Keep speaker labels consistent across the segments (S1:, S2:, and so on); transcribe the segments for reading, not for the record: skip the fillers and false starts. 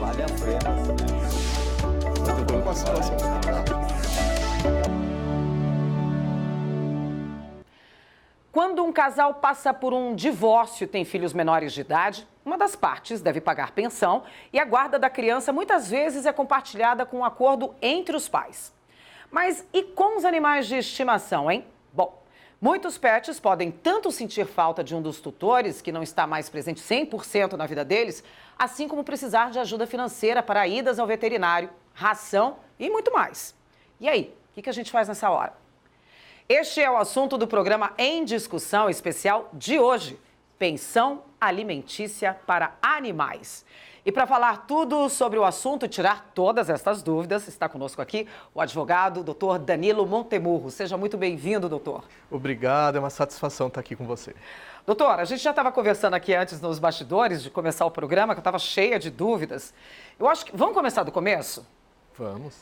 S1: vale a pena, né?
S2: Muito bom com a situação.
S3: Quando um casal passa por um divórcio e tem filhos menores de idade, uma das partes deve pagar pensão e a guarda da criança muitas vezes é compartilhada com um acordo entre os pais. Mas e com os animais de estimação, hein? Bom, muitos pets podem tanto sentir falta de um dos tutores, que não está mais presente 100% na vida deles, assim como precisar de ajuda financeira para idas ao veterinário, ração e muito mais. E aí, o que a gente faz nessa hora? Este é o assunto do programa Em Discussão especial de hoje, pensão alimentícia para animais. E para falar tudo sobre o assunto e tirar todas estas dúvidas, está conosco aqui o advogado Dr. Danilo Montemurro. Seja muito bem-vindo, doutor.
S2: Obrigado, é uma satisfação estar aqui com você.
S3: Doutor, a gente já estava conversando aqui antes nos bastidores de começar o programa, que eu estava cheia de dúvidas. Eu acho que... Vamos começar do começo?
S2: Vamos.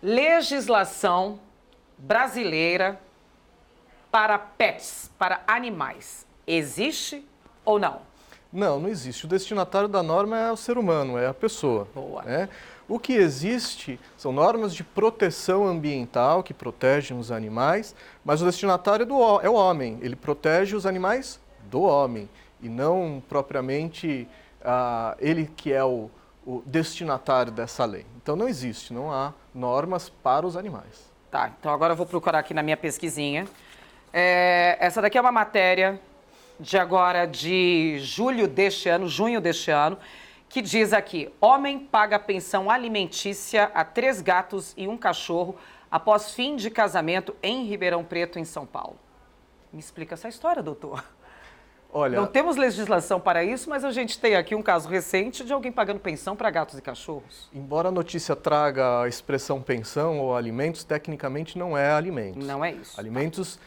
S3: Legislação brasileira para pets, para animais, existe ou não?
S2: Não existe. O destinatário da norma é o ser humano, é a pessoa.
S3: Boa.
S2: Né? O que existe são normas de proteção ambiental que protegem os animais, mas o destinatário é o homem. Ele protege os animais do homem e não propriamente ele que é o destinatário dessa lei. Então não existe, não há normas para os animais.
S3: Tá, então agora eu vou procurar aqui na minha pesquisinha. Essa daqui é uma matéria de junho deste ano, que diz aqui: homem paga pensão alimentícia a 3 gatos e 1 cachorro após fim de casamento em Ribeirão Preto, em São Paulo. Me explica essa história, doutor.
S2: Olha,
S3: não temos legislação para isso, mas a gente tem aqui um caso recente de alguém pagando pensão para gatos e cachorros.
S2: Embora a notícia traga a expressão pensão ou alimentos, tecnicamente não é alimentos.
S3: Não é isso.
S2: Alimentos...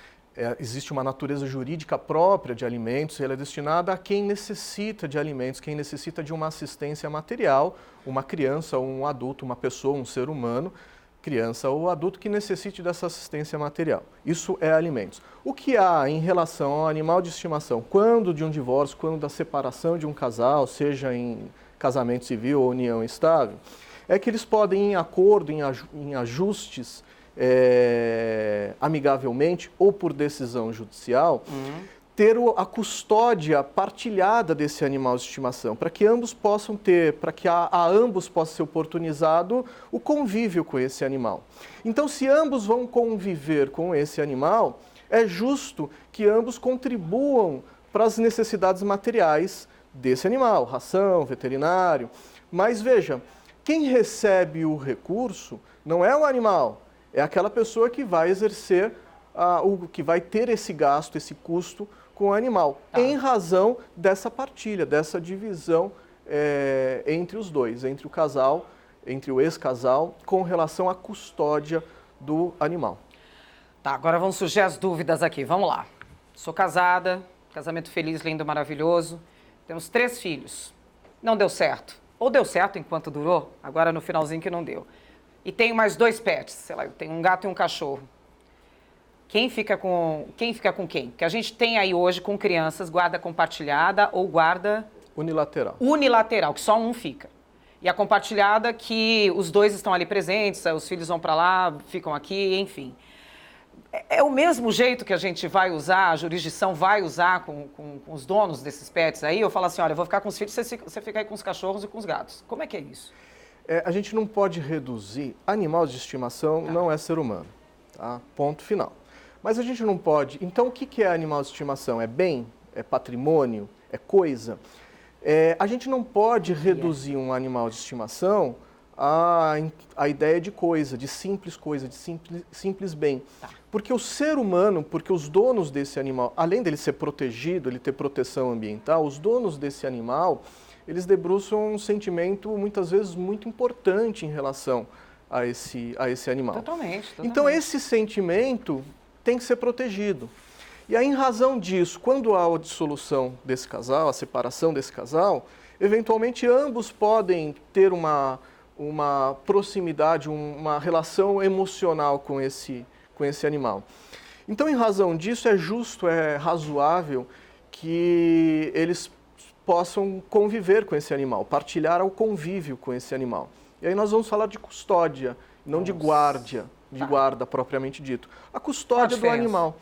S2: existe uma natureza jurídica própria de alimentos e ela é destinada a quem necessita de alimentos, quem necessita de uma assistência material, uma criança ou um adulto, uma pessoa, um ser humano, criança ou adulto que necessite dessa assistência material. Isso é alimentos. O que há em relação ao animal de estimação, quando de um divórcio, quando da separação de um casal, seja em casamento civil ou união estável, é que eles podem, em acordo, em ajustes, amigavelmente ou por decisão judicial, ter a custódia partilhada desse animal de estimação, para que ambos possam ter, para que a ambos possa ser oportunizado o convívio com esse animal. Então, se ambos vão conviver com esse animal, é justo que ambos contribuam para as necessidades materiais desse animal, ração, veterinário. Mas veja, quem recebe o recurso não é o animal, é aquela pessoa que vai exercer, que vai ter esse gasto, esse custo com o animal, em razão dessa partilha, dessa divisão entre os dois, entre o casal, entre o ex-casal, com relação à custódia do animal.
S3: Tá, agora vão surgir as dúvidas aqui, vamos lá. Sou casada, casamento feliz, lindo, maravilhoso, temos 3 filhos. Não deu certo, ou deu certo enquanto durou, agora no finalzinho que não deu. E tenho mais 2 pets, sei lá, eu tenho um gato e um cachorro. Quem fica com quem? Porque a gente tem aí hoje com crianças guarda compartilhada ou guarda...
S2: Unilateral.
S3: Unilateral, que só um fica. E a compartilhada que os 2 estão ali presentes, os filhos vão para lá, ficam aqui, enfim. É o mesmo jeito que a gente vai usar, a jurisdição vai usar com os donos desses pets aí? Eu falo assim, olha, eu vou ficar com os filhos, você fica aí com os cachorros e com os gatos. Como é que é isso?
S2: A gente não pode reduzir, animal de estimação não é ser humano, tá? Ponto final. Mas a gente não pode, então o que é animal de estimação? É bem? É patrimônio? É coisa? A gente não pode reduzir um animal de estimação à ideia de coisa, de simples coisa, de simples bem. Porque o ser humano, porque os donos desse animal, além dele ser protegido, ele ter proteção ambiental, os donos desse animal, eles debruçam um sentimento muitas vezes muito importante em relação a esse animal.
S3: Totalmente.
S2: Então esse sentimento tem que ser protegido. E aí, em razão disso, quando há a dissolução desse casal, a separação desse casal, eventualmente ambos podem ter uma proximidade, uma relação emocional com esse animal. Então, em razão disso, é justo, é razoável que eles possam conviver com esse animal, partilhar o convívio com esse animal. E aí nós vamos falar de custódia, não de guarda propriamente dito. A custódia do animal.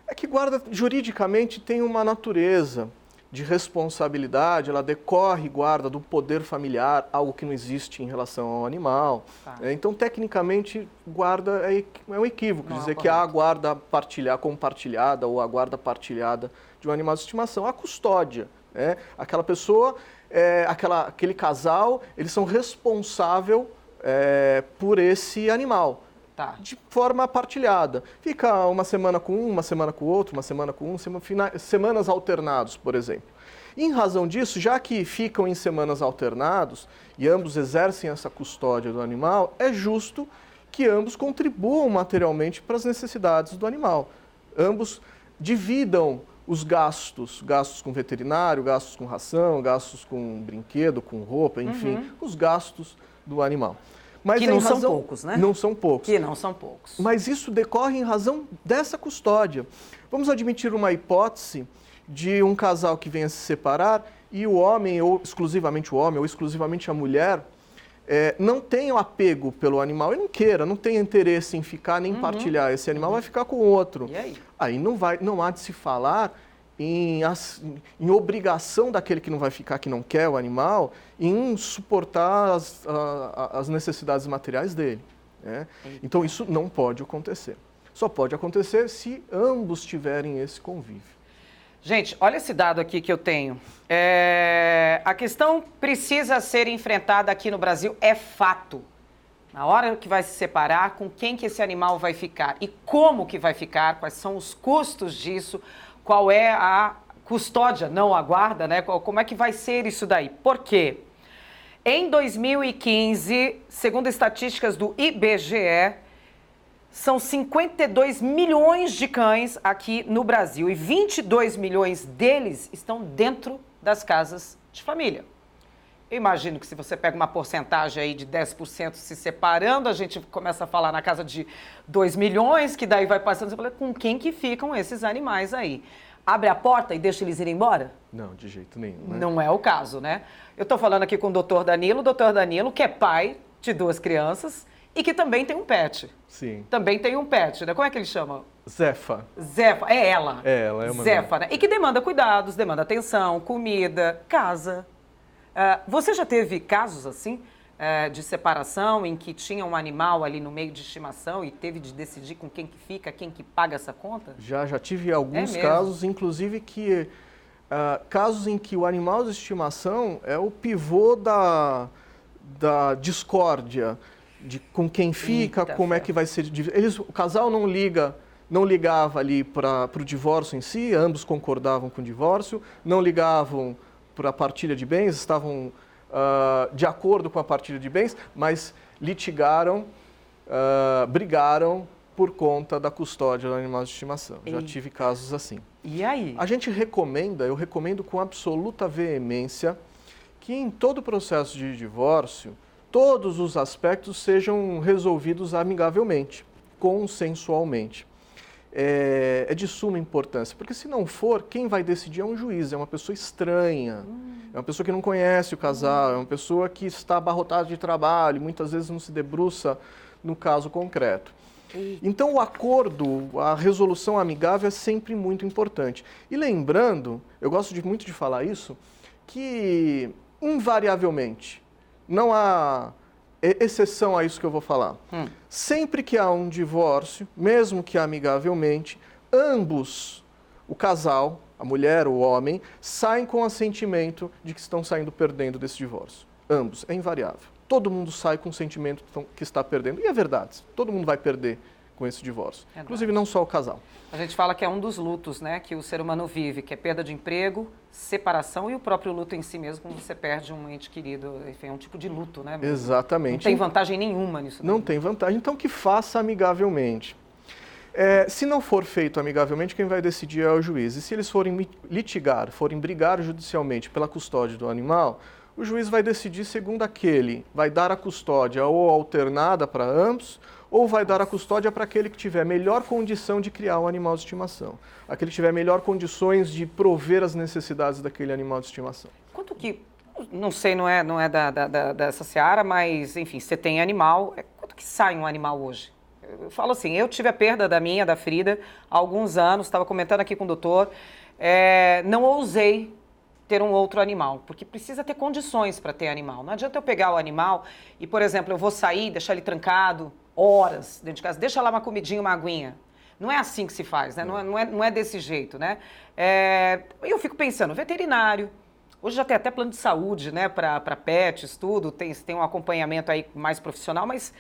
S2: É que guarda, juridicamente, tem uma natureza de responsabilidade, ela decorre, guarda, do poder familiar, algo que não existe em relação ao animal. Então, tecnicamente, guarda é um equívoco dizer que há a guarda compartilhada ou a guarda partilhada de um animal de estimação. A custódia, aquela pessoa, aquele casal, eles são responsáveis por esse animal. De forma partilhada. Fica uma semana com um, uma semana com o outro, uma semana com um, semanas alternados, por exemplo. Em razão disso, já que ficam em semanas alternados e ambos exercem essa custódia do animal, é justo que ambos contribuam materialmente para as necessidades do animal. Ambos dividam os gastos com veterinário, gastos com ração, gastos com brinquedo, com roupa, enfim, os gastos do animal. Mas
S3: que não são poucos, né?
S2: Não são poucos.
S3: Que não são poucos.
S2: Mas isso decorre em razão dessa custódia. Vamos admitir uma hipótese de um casal que venha se separar e o homem, ou exclusivamente o homem, ou exclusivamente a mulher, não tenha apego pelo animal e não tenha interesse em ficar nem partilhar esse animal, vai ficar com o outro.
S3: E aí?
S2: Aí não há de se falar em obrigação daquele que não vai ficar, que não quer o animal, em suportar as necessidades materiais dele. Então, isso não pode acontecer. Só pode acontecer se ambos tiverem esse convívio.
S3: Gente, olha esse dado aqui que eu tenho. A questão precisa ser enfrentada aqui no Brasil, é fato. Na hora que vai se separar, com quem que esse animal vai ficar e como que vai ficar, quais são os custos disso, qual é a custódia, não a guarda, né? Como é que vai ser isso daí? Por quê? Em 2015, segundo estatísticas do IBGE, são 52 milhões de cães aqui no Brasil e 22 milhões deles estão dentro das casas de família. Eu imagino que se você pega uma porcentagem aí de 10% se separando, a gente começa a falar na casa de 2 milhões, que daí vai passando, você fala, com quem que ficam esses animais aí? Abre a porta e deixa eles irem embora?
S2: Não, de jeito nenhum. Né?
S3: Não é o caso, né? Eu estou falando aqui com o doutor Danilo, que é pai de 2 crianças e que também tem um pet.
S2: Sim.
S3: Também tem um pet, né? Como é que ele chama?
S2: Zefa.
S3: Zefa, é ela.
S2: É ela, é uma
S3: Zefa, né? E que demanda cuidados, demanda atenção, comida, casa. Você já teve casos assim, de separação, em que tinha um animal ali no meio de estimação e teve de decidir com quem que fica, quem que paga essa conta?
S2: Já tive alguns casos, inclusive casos em que o animal de estimação é o pivô da discórdia, de com quem fica, como é que vai ser. O casal não ligava ali para o divórcio em si, ambos concordavam com o divórcio, não ligavam para a partilha de bens, estavam de acordo com a partilha de bens, mas litigaram, brigaram por conta da custódia do animal de estimação. Já tive casos assim.
S3: E aí?
S2: Eu recomendo com absoluta veemência que em todo o processo de divórcio, todos os aspectos sejam resolvidos amigavelmente, consensualmente. É de suma importância, porque se não for, quem vai decidir é um juiz, é uma pessoa estranha, é uma pessoa que não conhece o casal, é uma pessoa que está abarrotada de trabalho, muitas vezes não se debruça no caso concreto. Então o acordo, a resolução amigável é sempre muito importante. E lembrando, eu gosto muito de falar isso, que invariavelmente, não há exceção a isso que eu vou falar. Sempre que há um divórcio, mesmo que amigavelmente, ambos, o casal, a mulher ou o homem, saem com o assentimento de que estão saindo perdendo desse divórcio. Ambos, é invariável. Todo mundo sai com o sentimento que está perdendo. E é verdade, todo mundo vai perder com esse divórcio. Inclusive, não só o casal.
S3: A gente fala que é um dos lutos, né, que o ser humano vive, que é perda de emprego, separação e o próprio luto em si mesmo, quando você perde um ente querido. Enfim, é um tipo de luto, né?
S2: Exatamente.
S3: Não tem vantagem nenhuma nisso.
S2: Não tem vantagem, então que faça amigavelmente. Se não for feito amigavelmente, quem vai decidir é o juiz. E se eles forem litigar, forem brigar judicialmente pela custódia do animal, o juiz vai decidir segundo vai dar a custódia ou alternada para ambos, ou vai dar a custódia para aquele que tiver melhor condição de criar um animal de estimação, aquele que tiver melhor condições de prover as necessidades daquele animal de estimação.
S3: Quanto que, não sei, não é dessa seara, mas, enfim, você tem animal, quanto que sai um animal hoje? Eu falo assim, eu tive a perda da Frida, há alguns anos, estava comentando aqui com o doutor, não ousei ter um outro animal, porque precisa ter condições para ter animal. Não adianta eu pegar o animal e, por exemplo, eu vou sair, deixar ele trancado horas dentro de casa, deixa lá uma comidinha, uma aguinha. Não é assim que se faz, né? Não é desse jeito, né? Eu fico pensando, veterinário, hoje já tem até plano de saúde, né, para pets, tudo, tem um acompanhamento aí mais profissional, mas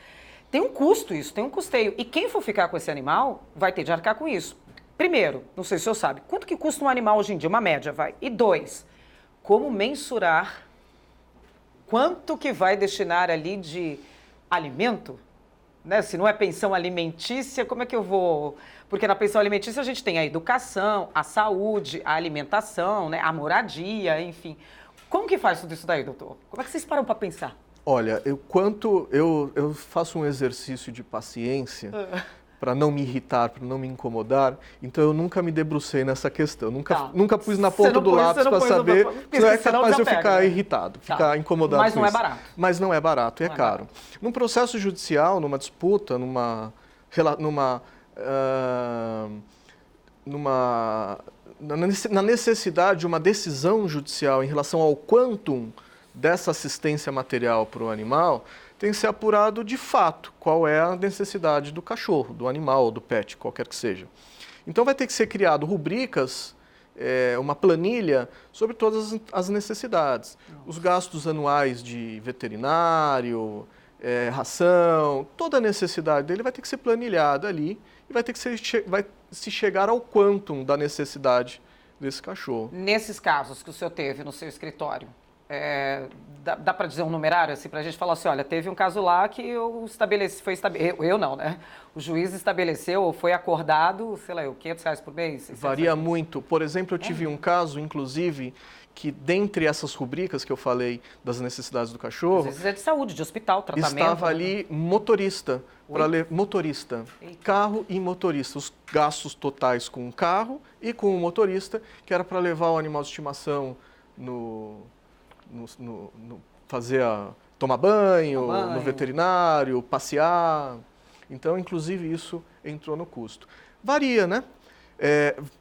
S3: tem um custo isso, tem um custeio. E quem for ficar com esse animal vai ter de arcar com isso. Primeiro, não sei se o senhor sabe, quanto que custa um animal hoje em dia? Uma média, vai. E 2, como mensurar quanto que vai destinar ali de alimento? Né? Se não é pensão alimentícia, como é que eu vou... Porque na pensão alimentícia a gente tem a educação, a saúde, a alimentação, né? A moradia, enfim. Como que faz tudo isso daí, doutor? Como é que vocês param para pensar?
S2: Olha, eu faço um exercício de paciência para não me irritar, para não me incomodar, então eu nunca me debrucei nessa questão, nunca pus na ponta do lápis para saber, senão é capaz de eu ficar irritado, ficar incomodado com isso.
S3: Mas não é barato.
S2: Mas não é barato, é caro. Num processo judicial, numa disputa, na necessidade de uma decisão judicial em relação ao quantum dessa assistência material para o animal, tem que ser apurado de fato qual é a necessidade do cachorro, do animal, do pet, qualquer que seja. Então vai ter que ser criado rubricas, uma planilha sobre todas as necessidades. Os gastos anuais de veterinário, ração, toda a necessidade dele vai ter que ser planilhada ali e vai ter que vai se chegar ao quantum da necessidade desse cachorro.
S3: Nesses casos que o senhor teve no seu escritório, dá para dizer um numerário assim para a gente falar assim, olha, teve um caso lá que eu não, né? O juiz estabeleceu ou foi acordado, sei lá, R$500 por mês?
S2: Varia muito. Por exemplo, eu tive um caso, inclusive, que dentre essas rubricas que eu falei das necessidades do cachorro...
S3: Às vezes é de saúde, de hospital, tratamento...
S2: Estava ali motorista, carro e motorista. Os gastos totais com o carro e com o motorista, que era para levar o animal de estimação tomar banho, no veterinário, passear. Então, inclusive, isso entrou no custo. Varia, né?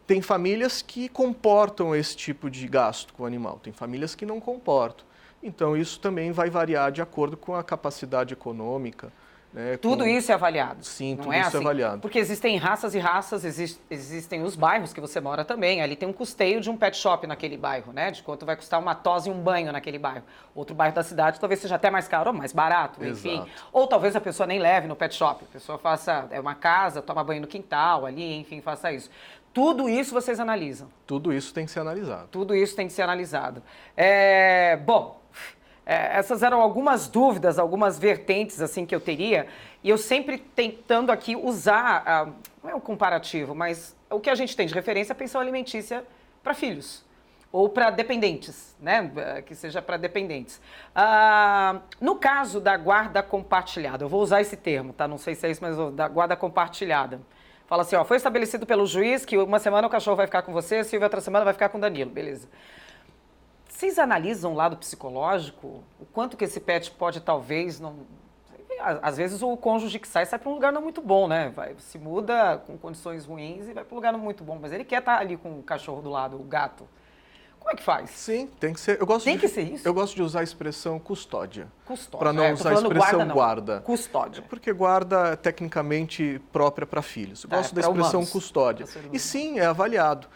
S2: Tem famílias que comportam esse tipo de gasto com o animal, tem famílias que não comportam. Então, isso também vai variar de acordo com a capacidade econômica. Né,
S3: tudo isso é avaliado?
S2: Sim,
S3: não
S2: tudo
S3: é
S2: isso
S3: assim?
S2: é avaliado.
S3: Porque existem raças e raças, existem os bairros que você mora também. Ali tem um custeio de um pet shop naquele bairro, né? De quanto vai custar uma tosa e um banho naquele bairro. Outro bairro da cidade talvez seja até mais caro ou mais barato, enfim.
S2: Exato.
S3: Ou talvez a pessoa nem leve no pet shop. A pessoa faça uma casa, toma banho no quintal ali, enfim, faça isso. Tudo isso vocês analisam?
S2: Tudo isso tem que ser analisado.
S3: Tudo isso tem que ser analisado. Bom... essas eram algumas dúvidas, algumas vertentes assim que eu teria, e eu sempre tentando aqui usar, não é um comparativo, mas o que a gente tem de referência é a pensão alimentícia para filhos, ou para dependentes, né? Que seja para dependentes. No caso da guarda compartilhada, eu vou usar esse termo, tá? Não sei se é isso, mas da guarda compartilhada. Fala assim, foi estabelecido pelo juiz que uma semana o cachorro vai ficar com você, a Silvia outra semana vai ficar com o Danilo, beleza. Vocês analisam o lado psicológico? O quanto que esse pet pode talvez não... Às vezes o cônjuge que sai para um lugar não muito bom, né? Se muda com condições ruins e vai para um lugar não muito bom. Mas ele quer estar ali com o cachorro do lado, o gato. Como é que faz?
S2: Sim, tem que ser. Tem que ser isso? Eu gosto de usar a expressão custódia.
S3: Custódia.
S2: Para não usar a expressão guarda.
S3: Custódia.
S2: Porque guarda é tecnicamente própria para filhos. Eu gosto da expressão humanos. Custódia. E sim, é avaliado.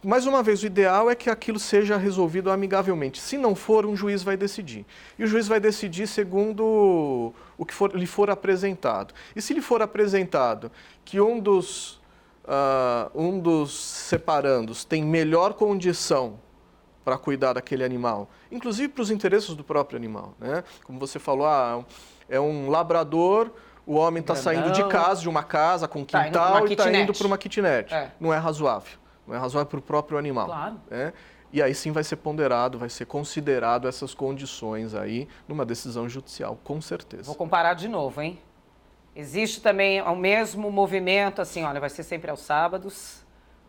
S2: Mais uma vez, o ideal é que aquilo seja resolvido amigavelmente. Se não for, um juiz vai decidir. E o juiz vai decidir segundo o que lhe for apresentado. E se lhe for apresentado que um dos separandos tem melhor condição para cuidar daquele animal, inclusive para os interesses do próprio animal, né? Como você falou, é um labrador... O homem está saindo de casa, de uma casa com quintal e está indo para uma kitnet. Não é razoável. Não é razoável para o próprio animal.
S3: Claro.
S2: E aí sim vai ser ponderado, vai ser considerado essas condições aí numa decisão judicial, com certeza.
S3: Vou comparar de novo, hein? Existe também o mesmo movimento, assim, olha, vai ser sempre aos sábados,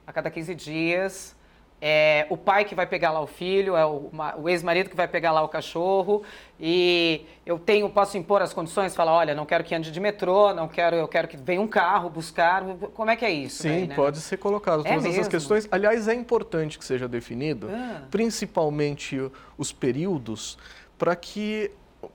S3: a cada 15 dias. É o pai que vai pegar lá o filho, é o ex-marido que vai pegar lá o cachorro. E posso impor as condições, falar, olha, não quero que ande de metrô, eu quero que venha um carro buscar. Como é que é isso?
S2: Sim,
S3: daí, né?
S2: pode ser colocado todas essas questões. Aliás, é importante que seja definido, principalmente os períodos, para que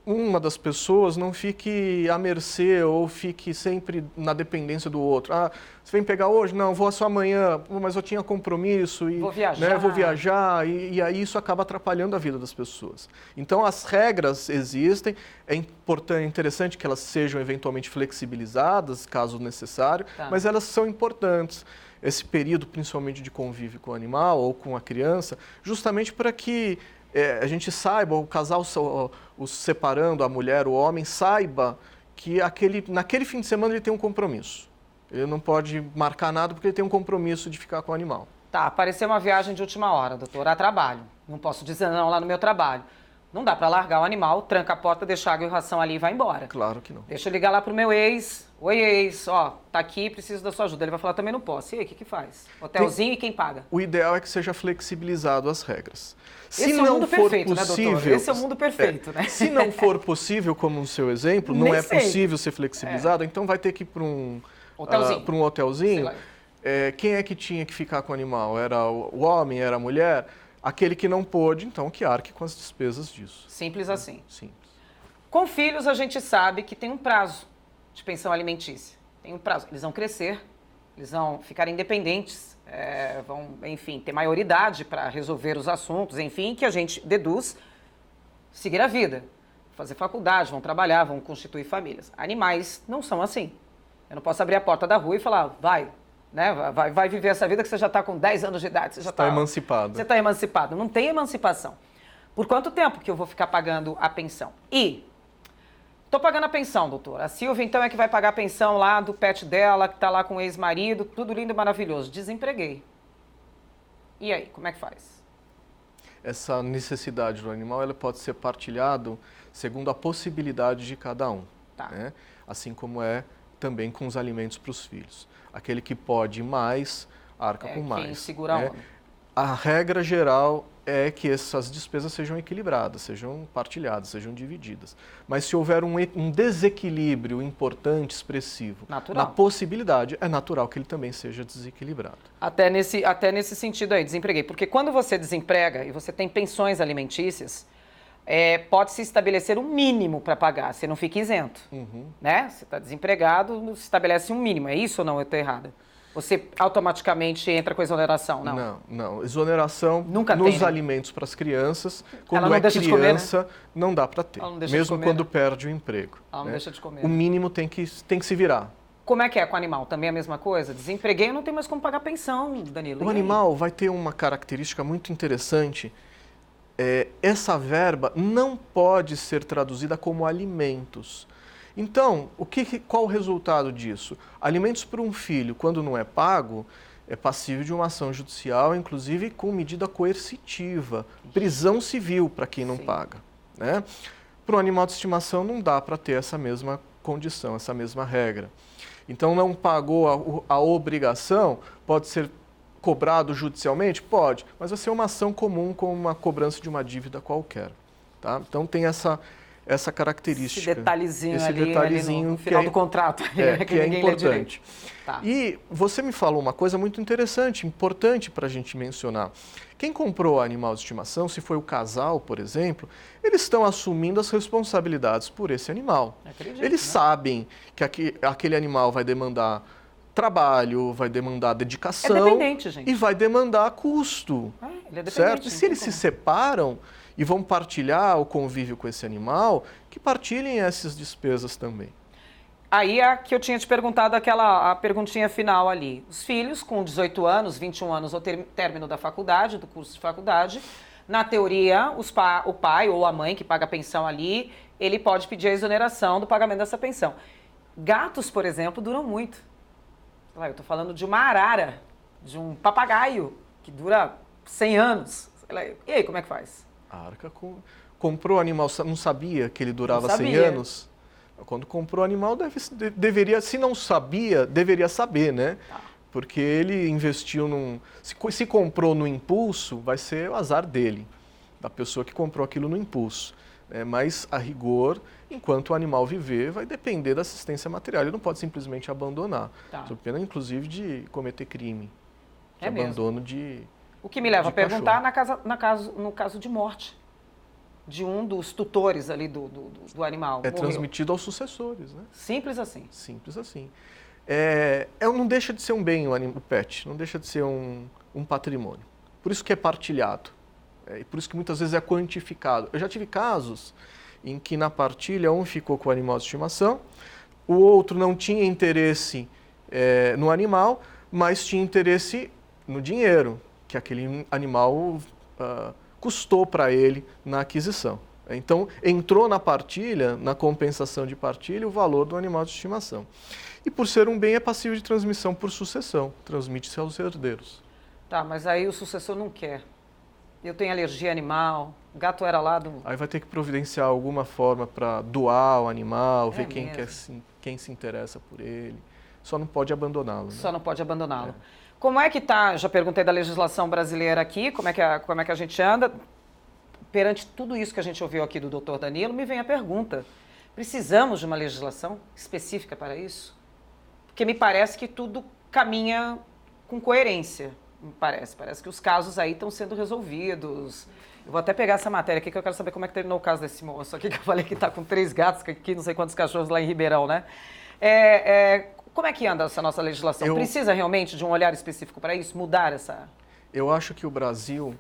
S2: uma das pessoas não fique à mercê ou fique sempre na dependência do outro. Ah, você vem pegar hoje? Não, vou só amanhã, mas eu tinha compromisso.
S3: Vou viajar.
S2: Né, vou viajar e aí isso acaba atrapalhando a vida das pessoas. Então, as regras existem, é interessante que elas sejam eventualmente flexibilizadas, caso necessário, mas elas são importantes. Esse período, principalmente de convívio com o animal ou com a criança, justamente para que a gente saiba, o casal os separando, a mulher, o homem, saiba que naquele fim de semana ele tem um compromisso. Ele não pode marcar nada porque ele tem um compromisso de ficar com o animal.
S3: Tá, apareceu uma viagem de última hora, doutor, a trabalho. Não posso dizer não lá no meu trabalho. Não dá para largar o animal, tranca a porta, deixar água e ração ali e vai embora.
S2: Claro que não.
S3: Deixa eu ligar lá pro meu ex. Oi, ex, ó, tá aqui, preciso da sua ajuda. Ele vai falar, também não posso. E aí, o que faz? Hotelzinho e quem paga?
S2: O ideal é que seja flexibilizado as regras.
S3: Esse é o mundo perfeito, né, doutor? Esse é o mundo perfeito, né?
S2: Se não for possível, como no seu exemplo, não é possível ser flexibilizado, então vai ter que ir para um hotelzinho. Quem é que tinha que ficar com o animal? Era o homem, era a mulher? Aquele que não pôde, então, que arque com as despesas disso.
S3: Simples assim.
S2: Simples.
S3: Com filhos, a gente sabe que tem um prazo de pensão alimentícia. Tem um prazo. Eles vão crescer, eles vão ficar independentes, vão, enfim, ter maioridade para resolver os assuntos, enfim, que a gente deduz seguir a vida, fazer faculdade, vão trabalhar, vão constituir famílias. Animais não são assim. Eu não posso abrir a porta da rua e falar, vai, né? Vai viver essa vida que você já está com 10 anos de idade. Você já está
S2: emancipado.
S3: Você está emancipado. Não tem emancipação. Por quanto tempo que eu vou ficar pagando a pensão? Estou pagando a pensão, doutor. A Silvia, então, é que vai pagar a pensão lá do pet dela, que está lá com o ex-marido, tudo lindo e maravilhoso. Desempreguei. E aí, como é que faz?
S2: Essa necessidade do animal ela pode ser partilhado segundo a possibilidade de cada um.
S3: Tá.
S2: Né? Assim como é também com os alimentos para os filhos. Aquele que pode mais, arca com mais.
S3: Quem segura a onda.
S2: A regra geral é que essas despesas sejam equilibradas, sejam partilhadas, sejam divididas. Mas se houver um desequilíbrio importante, expressivo,
S3: natural.
S2: na possibilidade, é natural que ele também seja desequilibrado.
S3: Até nesse sentido aí, desempreguei. Porque quando você desemprega e você tem pensões alimentícias, pode-se estabelecer um mínimo para pagar, você não fica isento. Né? Você está desempregado, se estabelece um mínimo. É isso ou não? Eu estou errada? Você automaticamente entra com exoneração, não?
S2: Não. Exoneração
S3: nunca
S2: nos
S3: tem, né?
S2: alimentos para as crianças,
S3: Ela
S2: quando
S3: não
S2: é
S3: deixa de comer,
S2: criança, não dá para ter.
S3: Ela não deixa
S2: Mesmo
S3: de comer,
S2: quando
S3: né?
S2: perde o emprego.
S3: Ela não deixa de comer.
S2: O mínimo tem que se virar.
S3: Como é que é com o animal? Também é a mesma coisa? Desempreguei, eu não tenho mais como pagar pensão, Danilo.
S2: O animal vai ter uma característica muito interessante. Essa verba não pode ser traduzida como alimentos. Então, qual o resultado disso? Alimentos para um filho, quando não é pago, é passível de uma ação judicial, inclusive com medida coercitiva, prisão civil para quem não paga. Né? Para um animal de estimação não dá para ter essa mesma condição, essa mesma regra. Então, não pagou a obrigação, pode ser cobrado judicialmente? Pode, mas vai ser uma ação comum com uma cobrança de uma dívida qualquer. Tá? Então, tem essa característica.
S3: Esse detalhezinho no final do contrato.
S2: Que é importante.
S3: Tá.
S2: E você me falou uma coisa muito interessante, importante para a gente mencionar. Quem comprou animal de estimação, se foi o casal, por exemplo, eles estão assumindo as responsabilidades por esse animal.
S3: Acredito,
S2: eles sabem que aquele animal vai demandar trabalho, vai demandar dedicação.
S3: É dependente, gente.
S2: E vai demandar custo.
S3: Ele é dependente,
S2: certo? E se eles se separam e vão partilhar o convívio com esse animal, que partilhem essas despesas também.
S3: Aí é que eu tinha te perguntado a perguntinha final ali. Os filhos com 18 anos, 21 anos ao término da faculdade, do curso de faculdade, na teoria, o pai ou a mãe que paga a pensão ali, ele pode pedir a exoneração do pagamento dessa pensão. Gatos, por exemplo, duram muito. Eu estou falando de uma arara, de um papagaio, que dura 100 anos. E aí, como é que faz?
S2: A Arca comprou o animal, não sabia que ele durava 100 anos? Quando comprou o animal, deveria, se não sabia, deveria saber, né? Porque ele investiu se comprou no impulso, vai ser o azar dele, da pessoa que comprou aquilo no impulso. Mas, a rigor, enquanto o animal viver, vai depender da assistência material. Ele não pode simplesmente abandonar. Sob pena, inclusive, de cometer crime. De abandono de
S3: O que me leva a perguntar no caso de morte de um dos tutores ali do animal.
S2: É transmitido aos sucessores, né?
S3: Simples assim.
S2: Simples assim. Não deixa de ser um bem o pet, não deixa de ser um patrimônio. Por isso que é partilhado. E por isso que muitas vezes é quantificado. Eu já tive casos em que na partilha um ficou com o animal de estimação, o outro não tinha interesse no animal, mas tinha interesse no dinheiro que aquele animal custou para ele na aquisição. Então, entrou na partilha, na compensação de partilha, o valor do animal de estimação. E por ser um bem, é passível de transmissão por sucessão, transmite-se aos herdeiros.
S3: Tá, mas aí o sucessor não quer. Eu tenho alergia animal, o gato era lá do...
S2: Aí vai ter que providenciar alguma forma para doar o animal, ver quem se interessa por ele. Só não pode abandoná-lo. Né?
S3: Só não pode abandoná-lo. Como é que está, já perguntei da legislação brasileira aqui, como é que a gente anda? Perante tudo isso que a gente ouviu aqui do doutor Danilo, me vem a pergunta, precisamos de uma legislação específica para isso? Porque me parece que tudo caminha com coerência. Parece que os casos aí estão sendo resolvidos. Eu vou até pegar essa matéria aqui que eu quero saber como é que terminou o caso desse moço aqui, que eu falei que está com 3 gatos, aqui não sei quantos cachorros lá em Ribeirão, né? Como é que anda essa nossa legislação? Precisa realmente de um olhar específico para isso? Mudar essa...
S2: Eu acho que o Brasil,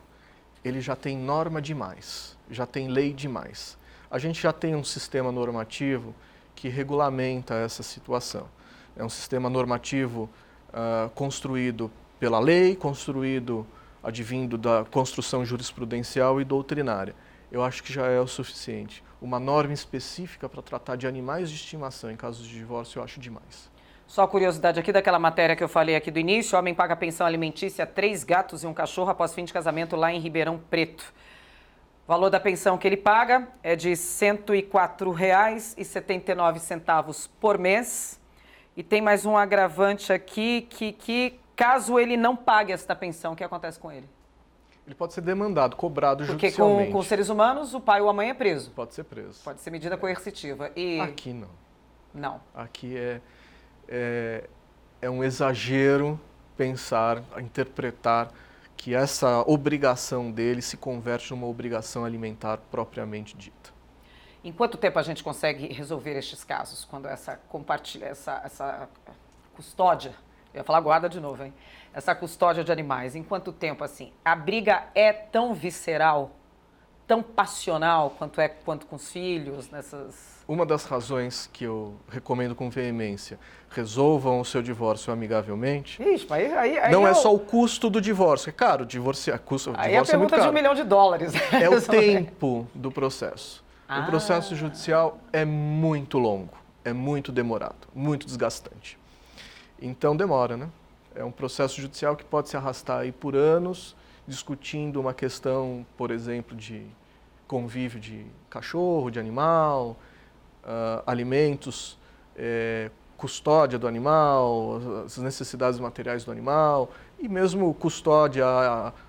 S2: ele já tem norma demais, já tem lei demais. A gente já tem um sistema normativo que regulamenta essa situação. É um sistema normativo construído pela lei, construído, advindo da construção jurisprudencial e doutrinária. Eu acho que já é o suficiente. Uma norma específica para tratar de animais de estimação em casos de divórcio, eu acho demais.
S3: Só curiosidade aqui daquela matéria que eu falei aqui do início, o homem paga pensão alimentícia a 3 gatos e um cachorro após fim de casamento lá em Ribeirão Preto. O valor da pensão que ele paga é de R$ 104,79 por mês. E tem mais um agravante aqui que caso ele não pague esta pensão, o que acontece com ele?
S2: Ele pode ser demandado, cobrado
S3: judicialmente. Porque com seres humanos, o pai ou a mãe é preso.
S2: Pode ser preso.
S3: Pode ser medida coercitiva. E...
S2: Aqui não.
S3: Não.
S2: Aqui é um exagero pensar, interpretar que essa obrigação dele se converte numa obrigação alimentar propriamente dita.
S3: Em quanto tempo a gente consegue resolver estes casos? Quando essa custódia, eu ia falar guarda de novo, hein? Essa custódia de animais, em quanto tempo, assim? A briga é tão visceral, tão passional quanto com os filhos, nessas...
S2: Uma das razões que eu recomendo com veemência, resolvam o seu divórcio amigavelmente.
S3: Ixi, aí
S2: não é só o custo do divórcio, é caro, divórcio é muito caro.
S3: Aí é a pergunta de $1 milhão.
S2: É o tempo do processo. O processo judicial é muito longo, é muito demorado, muito desgastante. Então demora, né? É um processo judicial que pode se arrastar aí por anos, discutindo uma questão, por exemplo, de convívio de cachorro, de animal, alimentos, custódia do animal, as necessidades materiais do animal, e mesmo custódia,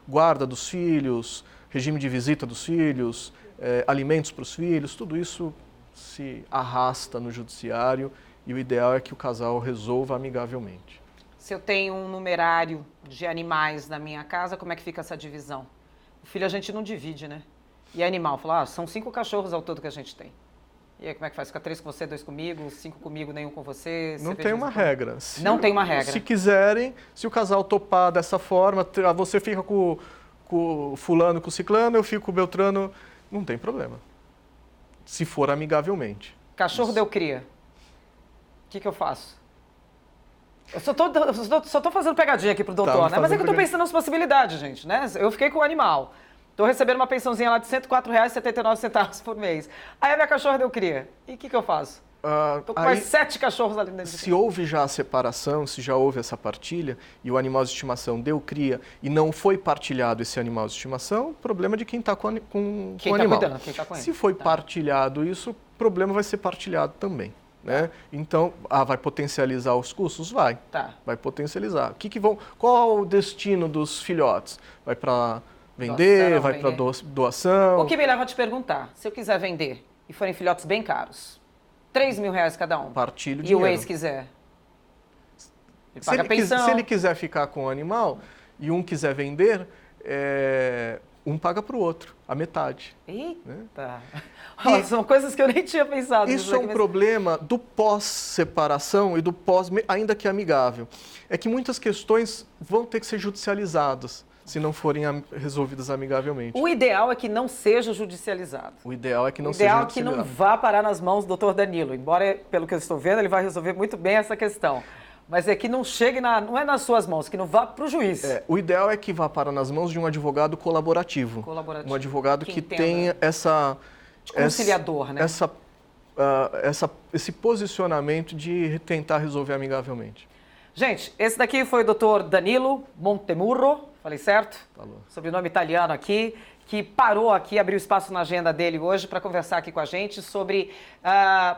S2: guarda dos filhos, regime de visita dos filhos, alimentos para os filhos, tudo isso se arrasta no judiciário e o ideal é que o casal resolva amigavelmente.
S3: Se eu tenho um numerário de animais na minha casa, como é que fica essa divisão? O filho a gente não divide, né? E animal, fala, são 5 cachorros ao todo que a gente tem. E aí como é que faz? Fica 3 com você, 2 comigo, 5 comigo, nenhum com você?
S2: Não tem uma regra.
S3: Não tem uma regra.
S2: Se quiserem, se o casal topar dessa forma, você fica com o fulano, com o ciclano, eu fico com o beltrano, não tem problema. Se for amigavelmente.
S3: Cachorro deu cria. O que eu faço? Eu só tô fazendo pegadinha aqui pro doutor, né? Mas é que eu tô pensando nas possibilidades, gente, né? Eu fiquei com o animal. Tô recebendo uma pensãozinha lá de R$ 104,79 por mês. Aí a minha cachorra deu cria. E o que eu faço? Tô com mais 7 cachorros ali dentro.
S2: Se houve já a separação, se já houve essa partilha e o animal de estimação deu cria e não foi partilhado esse animal de estimação, problema de quem está com o animal.
S3: Cuidando, quem tá com ele.
S2: Se foi partilhado isso, o problema vai ser partilhado também. Né? Então, vai potencializar os custos? Vai. Vai potencializar. Qual o destino dos filhotes? Vai para vender, vai para doação?
S3: O que me leva a te perguntar, se eu quiser vender e forem filhotes bem caros, R$3.000 cada um.
S2: Partilho
S3: e
S2: dinheiro.
S3: o ex quiser? Ele paga pensão.
S2: Se ele quiser ficar com o animal e um quiser vender, um paga para o outro, a metade.
S3: Eita! Né? São coisas que eu nem tinha pensado.
S2: Isso é um problema do pós-separação e do pós, ainda que amigável. É que muitas questões vão ter que ser judicializadas se não forem resolvidas amigavelmente.
S3: O ideal é que não seja judicializado.
S2: O ideal é que não seja judicializado.
S3: O ideal é que não vá parar nas mãos do Dr. Danilo, embora, pelo que eu estou vendo, ele vai resolver muito bem essa questão. Mas é que não chegue, não é nas suas mãos, que não vá para o juiz.
S2: O ideal é que vá parar nas mãos de um advogado colaborativo. Um advogado que tenha
S3: conciliador, né?
S2: Esse posicionamento de tentar resolver amigavelmente.
S3: Gente, esse daqui foi o Dr. Danilo Montemurro, falei certo?
S2: Falou.
S3: Sobrenome italiano aqui, que parou aqui, abriu espaço na agenda dele hoje para conversar aqui com a gente sobre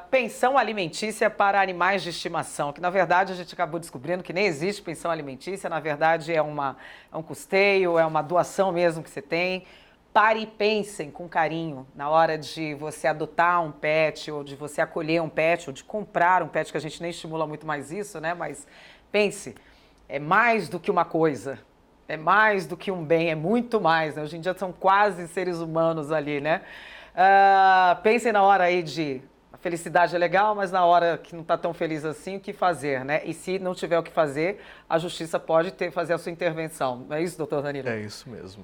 S3: pensão alimentícia para animais de estimação, que na verdade a gente acabou descobrindo que nem existe pensão alimentícia, na verdade é um custeio, é uma doação mesmo que você tem. Pare e pensem com carinho na hora de você adotar um pet, ou de você acolher um pet, ou de comprar um pet, que a gente nem estimula muito mais isso, né? Mas pense, é mais do que uma coisa, é mais do que um bem, é muito mais, né? Hoje em dia são quase seres humanos ali, né? Pensem na hora aí a felicidade é legal, mas na hora que não está tão feliz assim, o que fazer, né? E se não tiver o que fazer, a justiça pode fazer a sua intervenção. Não é isso, doutor Danilo?
S2: É isso mesmo.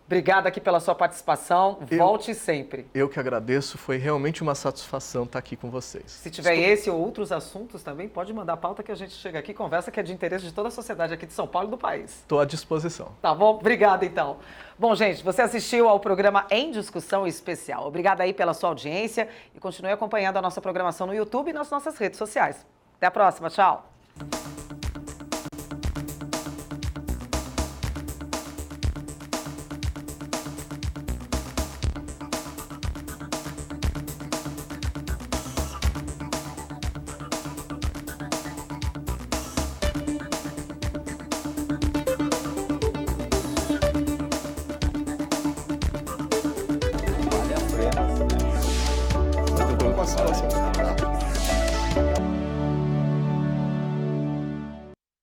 S3: Obrigada aqui pela sua participação. Volte sempre.
S2: Eu que agradeço. Foi realmente uma satisfação estar aqui com vocês.
S3: Se tiver esse ou outros assuntos também, pode mandar a pauta que a gente chega aqui e conversa, que é de interesse de toda a sociedade aqui de São Paulo e do país.
S2: Estou à disposição.
S3: Tá bom? Obrigada, então. Bom, gente, você assistiu ao programa Em Discussão Especial. Obrigada aí pela sua audiência e continue acompanhando a nossa programação no YouTube e nas nossas redes sociais. Até a próxima. Tchau.